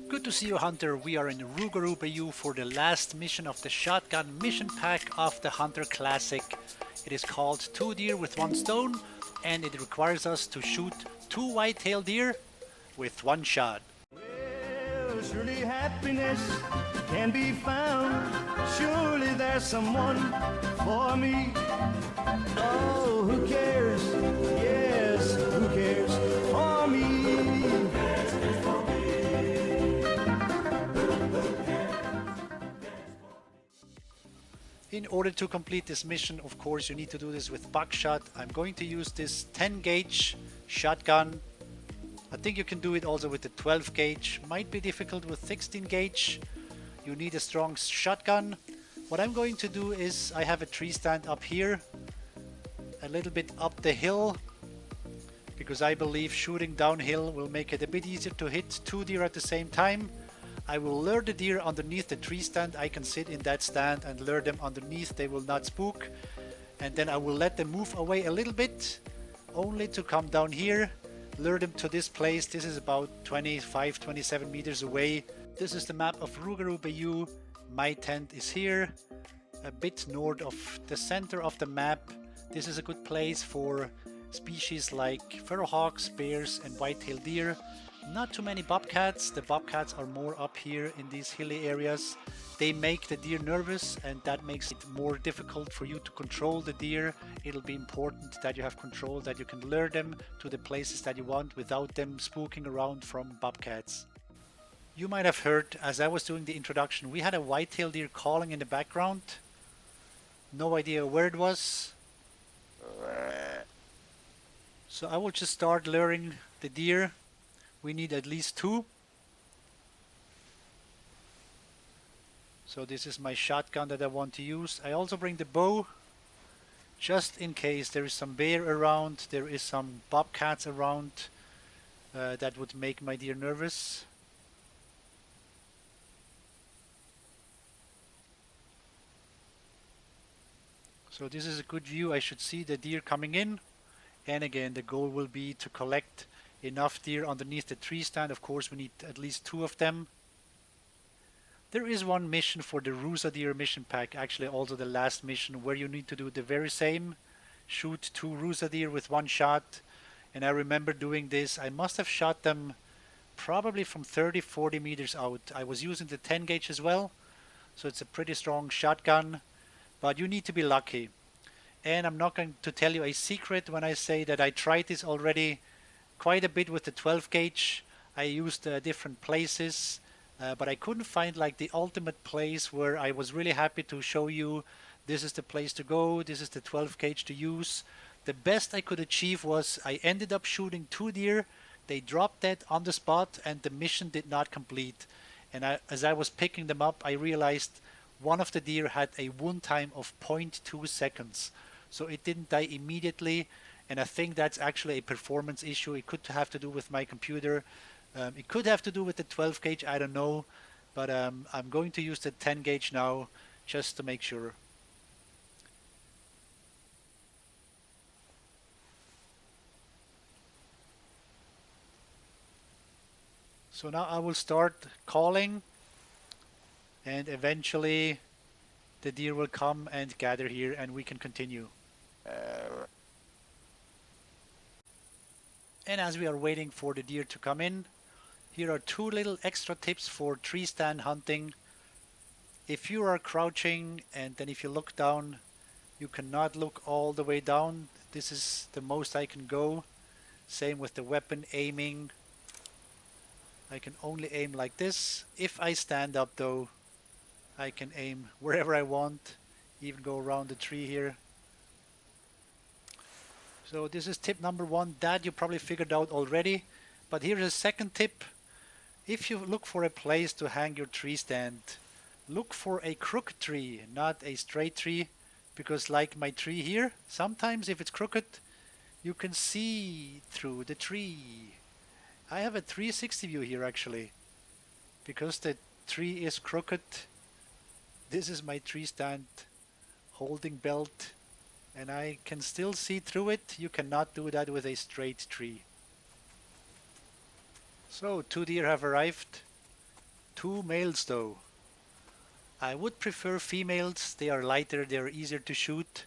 Good to see you, Hunter. We are in Rougarou Bayou for the last mission of the shotgun mission pack of the Hunter Classic. It is called 2 deer with 1 stone, and it requires us to shoot 2 white-tailed deer with 1 shot. Well, surely happiness can be found. Surely there's someone for me. Oh, who cares? Yes, who cares for me? In order to complete this mission, of course, you need to do this with buckshot. I'm going to use this 10 gauge shotgun. I think you can do it also with the 12 gauge. Might be difficult with 16 gauge. You need a strong shotgun. What I'm going to do is I have a tree stand up here, a little bit up the hill, because I believe shooting downhill will make it a bit easier to hit 2 deer at the same time. I will lure the deer underneath the tree stand. I can sit in that stand and lure them underneath. They will not spook. And then I will let them move away a little bit, only to come down here, lure them to this place. This is about 25-27 meters away. This is the map of Rougarou Bayou. My tent is here, a bit north of the center of the map. This is a good place for species like ferrohawks, bears and white-tailed deer. Not too many bobcats. The bobcats are more up here in these hilly areas. They make the deer nervous, and that makes it more difficult for you to control the deer. It'll be important that you have control, that you can lure them to the places that you want without them spooking around from bobcats. You might have heard, as I was doing the introduction, we had a white-tailed deer calling in the background. No idea where it was. So I will just start luring the deer. We need at least 2. So this is my shotgun that I want to use. I also bring the bow, just in case there is some bear around, there is some bobcats around that would make my deer nervous. So this is a good view. I should see the deer coming in. And again, the goal will be to collect enough deer underneath the tree stand. Of course, we need at least 2 of them. There is one mission for the Rusa deer mission pack, actually also the last mission, where you need to do the very same. Shoot 2 Rusa deer with 1 shot. And I remember doing this. I must have shot them probably from 30-40 meters out. I was using the 10 gauge as well, so it's a pretty strong shotgun, but you need to be lucky. And I'm not going to tell you a secret when I say that I tried this already quite a bit with the 12 gauge. I used different places, but I couldn't find like the ultimate place where I was really happy to show you this is the place to go, this is the 12 gauge to use. The best I could achieve was I ended up shooting 2 deer. They dropped dead on the spot and the mission did not complete. And as I was picking them up, I realized one of the deer had a wound time of 0.2 seconds. So it didn't die immediately. And I think that's actually a performance issue. It could have to do with my computer. It could have to do with the 12 gauge, I don't know. But I'm going to use the 10 gauge now just to make sure. So now I will start calling, and eventually the deer will come and gather here and we can continue. And as we are waiting for the deer to come in, here are 2 little extra tips for tree stand hunting. If you are crouching and then if you look down, you cannot look all the way down. This is the most I can go. Same with the weapon aiming. I can only aim like this. If I stand up though, I can aim wherever I want, even go around the tree here. So this is tip number 1, that you probably figured out already. But here's a second tip. If you look for a place to hang your tree stand, look for a crooked tree, not a straight tree. Because like my tree here, sometimes if it's crooked, you can see through the tree. I have a 360 view here actually. Because the tree is crooked, this is my tree stand holding belt. And I can still see through it. You cannot do that with a straight tree. So 2 deer have arrived. Two males though. I would prefer females. They are lighter, they are easier to shoot.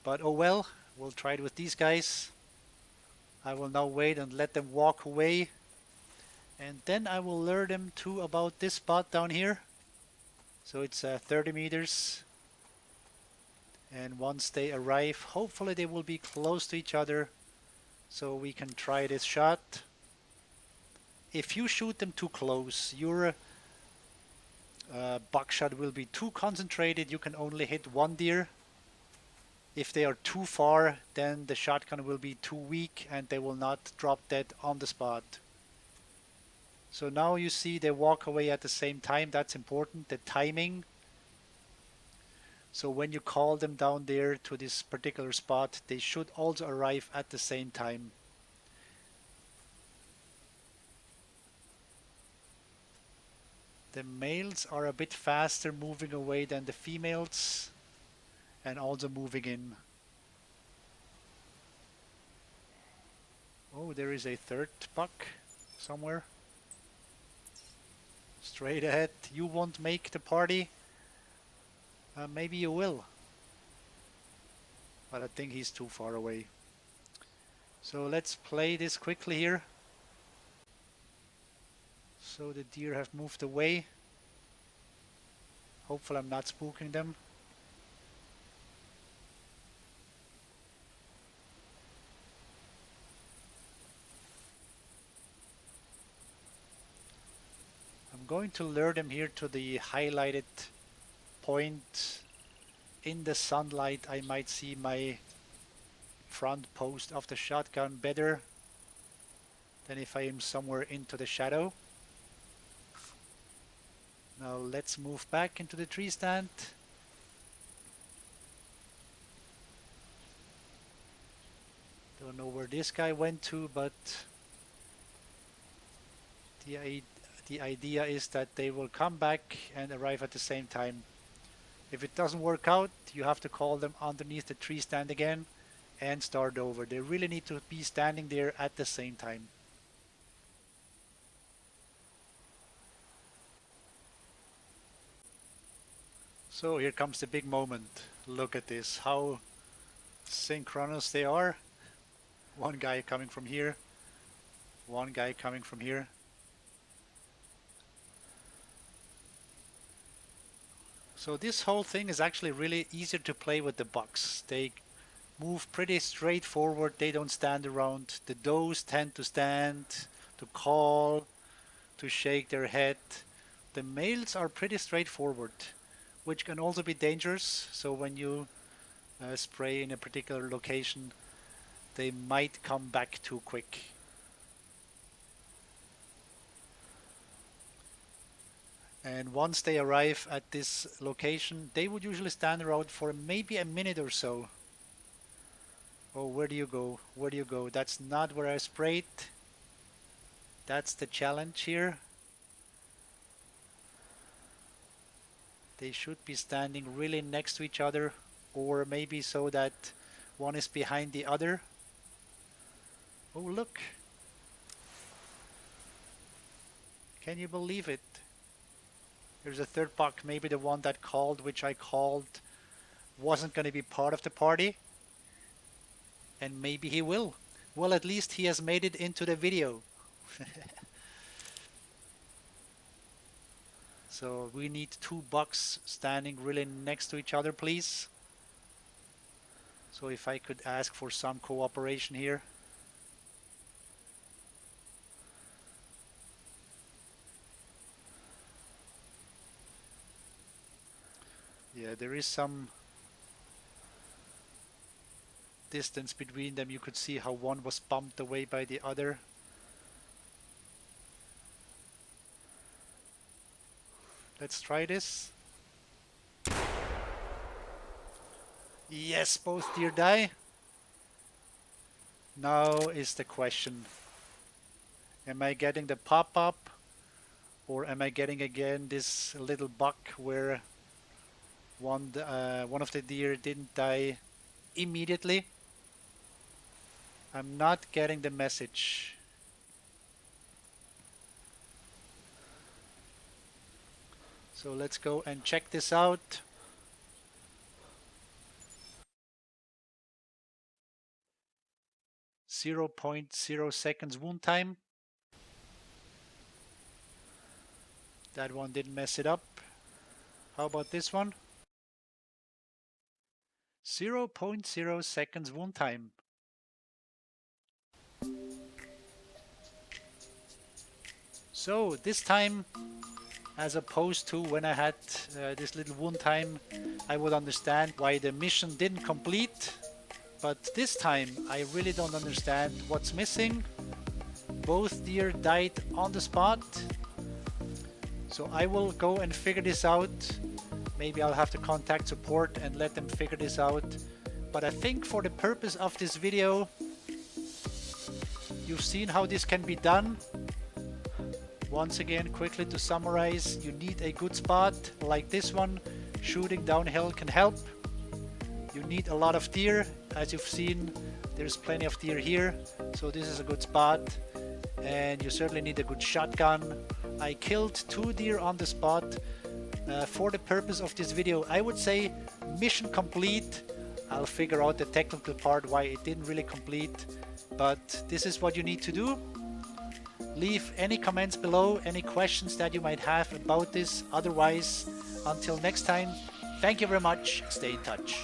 But oh well, we'll try it with these guys. I will now wait and let them walk away. And then I will lure them to about this spot down here. So it's 30 meters. And once they arrive, hopefully they will be close to each other so we can try this shot. If you shoot them too close, your buckshot will be too concentrated. You can only hit one deer. If they are too far, then the shotgun will be too weak and they will not drop dead on the spot. So now you see they walk away at the same time. That's important, the timing. So when you call them down there to this particular spot, they should also arrive at the same time. The males are a bit faster moving away than the females and also moving in. Oh, there is a third buck somewhere. Straight ahead. You won't make the party. Maybe you will. But I think he's too far away. So let's play this quickly here. So the deer have moved away. Hopefully I'm not spooking them. I'm going to lure them here to the highlighted point. In the sunlight I might see my front post of the shotgun better than if I am somewhere into the shadow. Now let's move back into the tree stand. Don't know where this guy went to, but the idea is that they will come back and arrive at the same time. If it doesn't work out, you have to call them underneath the tree stand again and start over. They really need to be standing there at the same time. So here comes the big moment. Look at this, how synchronous they are. One guy coming from here, one guy coming from here. So this whole thing is actually really easier to play with the bucks. They move pretty straightforward, they don't stand around. The does tend to stand, to call, to shake their head. The males are pretty straightforward, which can also be dangerous. So when you spray in a particular location, they might come back too quick. And once they arrive at this location, they would usually stand around for maybe a minute or so. Oh, where do you go? Where do you go? That's not where I sprayed. That's the challenge here. They should be standing really next to each other, or maybe so that one is behind the other. Oh, look. Can you believe it? There's a third buck, maybe the one that called, which I called, wasn't going to be part of the party. And maybe he will. Well, at least he has made it into the video. So we need two bucks standing really next to each other, please. So if I could ask for some cooperation here. Yeah, there is some distance between them. You could see how one was bumped away by the other. Let's try this. Yes, both deer die. Now is the question. Am I getting the pop-up? Or am I getting again this little buck where one of the deer didn't die immediately? I'm not getting the message. So let's go and check this out. .0 seconds wound time. That one didn't mess it up. How about this one? 0.0 seconds wound time. So this time, as opposed to when I had this little wound time, I would understand why the mission didn't complete. But this time, I really don't understand what's missing. Both deer died on the spot. So I will go and figure this out. Maybe I'll have to contact support and let them figure this out. But I think for the purpose of this video, you've seen how this can be done. Once again, quickly to summarize, you need a good spot like this one. Shooting downhill can help. You need a lot of deer. As you've seen, there's plenty of deer here, so this is a good spot. And you certainly need a good shotgun. I killed 2 deer on the spot. For the purpose of this video, I would say mission complete. I'll figure out the technical part why it didn't really complete, but this is what you need to do. Leave any comments below, any questions that you might have about this. Otherwise, until next time, thank you very much. Stay in touch.